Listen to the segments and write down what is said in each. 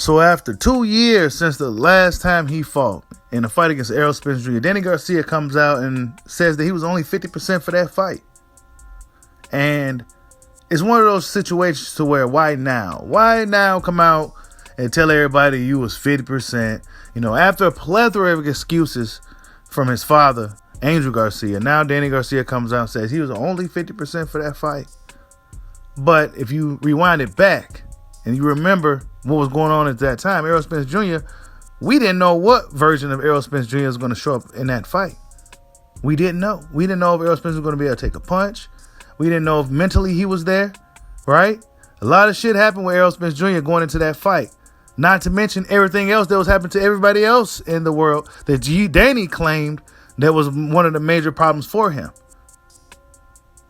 So after 2 years since the last time he fought in a fight against Errol Spence Jr., Danny Garcia comes out and says that he was only 50% for that fight. And it's one of those situations to where, why now? Why now come out and tell everybody you was 50%? After a plethora of excuses from his father, Angel Garcia, now Danny Garcia comes out and says he was only 50% for that fight. But if you rewind it back and you remember what was going on at that time, Errol Spence Jr., we didn't know what version of Errol Spence Jr. was going to show up in that fight. We didn't know. We didn't know if Errol Spence was going to be able to take a punch. We didn't know if mentally he was there, right? A lot of shit happened with Errol Spence Jr. going into that fight. Not to mention everything else that was happening to everybody else in the world that Danny claimed that was one of the major problems for him,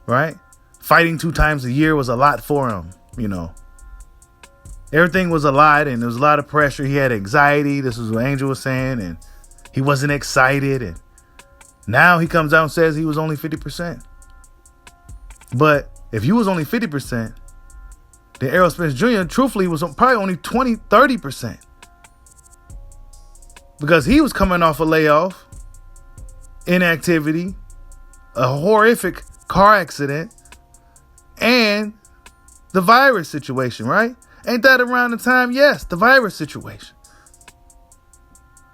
right? Fighting 2 times a year was a lot for him, Everything was a lot, and there was a lot of pressure. He had anxiety. This is what Angel was saying, and he wasn't excited. And now he comes out and says he was only 50%. But if you was only 50%, then Errol Spence Jr. truthfully was probably only 20, 30%. Because he was coming off a layoff, inactivity, a horrific car accident, and the virus situation, right? Ain't that around the time? Yes, the virus situation.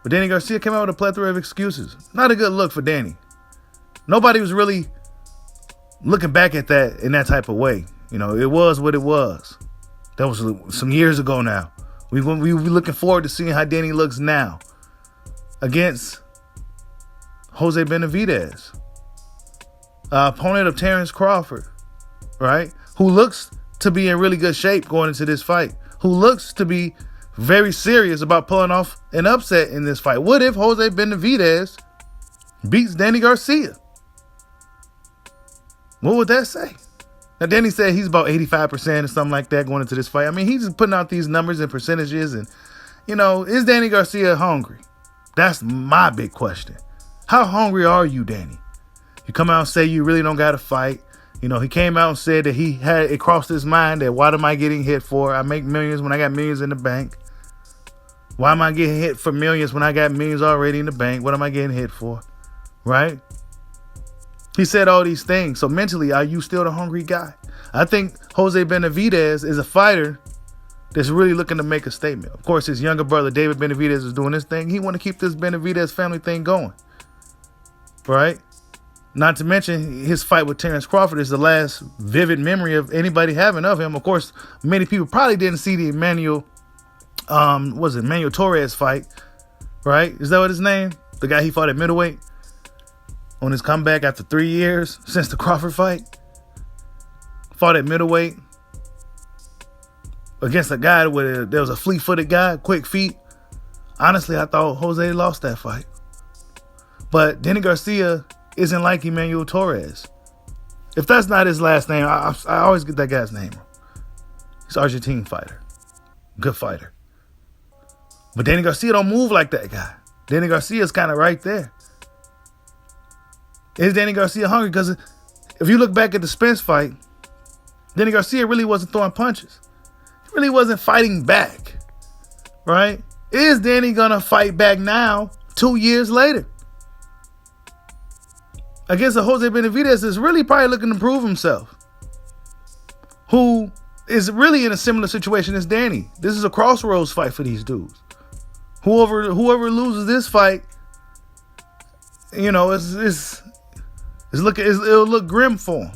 But Danny Garcia came out with a plethora of excuses. Not a good look for Danny. Nobody was really looking back at that in that type of way. It was what it was. That was some years ago now. We looking forward to seeing how Danny looks now against Jose Benavidez, opponent of Terrence Crawford, right? Who looks to be in really good shape going into this fight, who looks to be very serious about pulling off an upset in this fight. What if Jose Benavidez beats Danny Garcia? What would that say? Now, Danny said he's about 85% or something like that going into this fight. I mean, he's just putting out these numbers and percentages. And, is Danny Garcia hungry? That's my big question. How hungry are you, Danny? You come out and say you really don't got to fight. He came out and said that it crossed his mind that what am I getting hit for? I make millions when I got millions in the bank. Why am I getting hit for millions when I got millions already in the bank? What am I getting hit for? Right? He said all these things. So mentally, are you still the hungry guy? I think Jose Benavidez is a fighter that's really looking to make a statement. Of course, his younger brother, David Benavidez, is doing his thing. He want to keep this Benavidez family thing going. Right? Not to mention his fight with Terrence Crawford is the last vivid memory of anybody having of him. Of course, many people probably didn't see the Manuel Torres fight, right? Is that what his name? The guy he fought at middleweight on his comeback after 3 years since the Crawford fight. Fought at middleweight against a guy there was a fleet-footed guy, quick feet. Honestly, I thought Jose lost that fight. But Danny Garcia isn't like Emmanuel Torres. If that's not his last name, I always get that guy's name. He's an Argentine fighter. Good fighter. But Danny Garcia don't move like that guy. Danny Garcia is kind of right there. Is Danny Garcia hungry? Because if you look back at the Spence fight, Danny Garcia really wasn't throwing punches. He really wasn't fighting back. Right? Is Danny going to fight back now, 2 years later? Against a Jose Benavidez is really probably looking to prove himself. Who is really in a similar situation as Danny. This is a crossroads fight for these dudes. Whoever loses this fight, it'll look grim for them.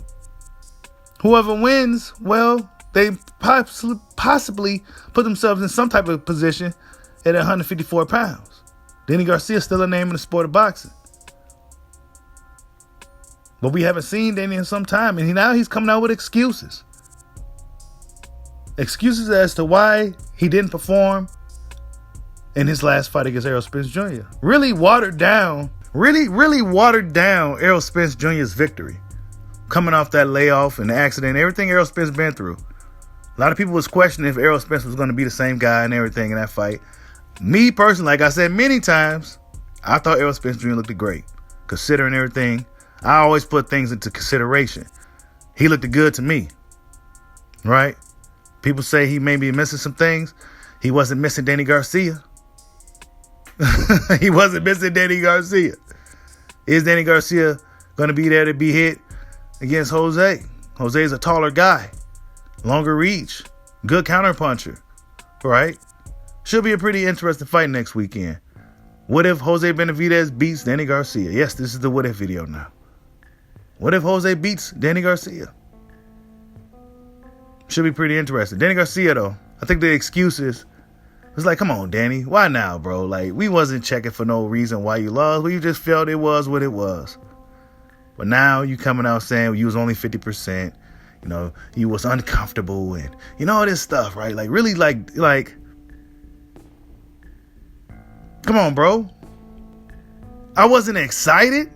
Whoever wins, well, they possibly put themselves in some type of position at 154 pounds. Danny Garcia is still a name in the sport of boxing. But we haven't seen Danny in some time, and now he's coming out with excuses. Excuses as to why he didn't perform in his last fight against Errol Spence Jr. Really watered down Errol Spence Jr.'s victory. Coming off that layoff and the accident, everything Errol Spence been through. A lot of people was questioning if Errol Spence was going to be the same guy and everything in that fight. Me personally, like I said many times, I thought Errol Spence Jr. looked great. Considering everything, I always put things into consideration. He looked good to me. Right? People say he may be missing some things. He wasn't missing Danny Garcia. He wasn't missing Danny Garcia. Is Danny Garcia going to be there to be hit against Jose? Jose is a taller guy, longer reach, good counterpuncher, right? Should be a pretty interesting fight next weekend. What if Jose Benavidez beats Danny Garcia? Yes, this is the what if video now. What if Jose beats Danny Garcia? Should be pretty interesting. Danny Garcia, though, I think the excuse is, it's like, come on, Danny. Why now, bro? Like, we wasn't checking for no reason why you lost. We just felt it was what it was. But now you coming out saying you was only 50%. You know, you was uncomfortable and, you know, all this stuff, right? Like, really, like, come on, bro. I wasn't excited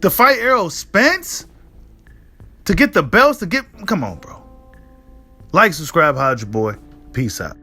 to fight Errol Spence, to get the belts, come on, bro. Like, subscribe, holla at your boy. Peace out.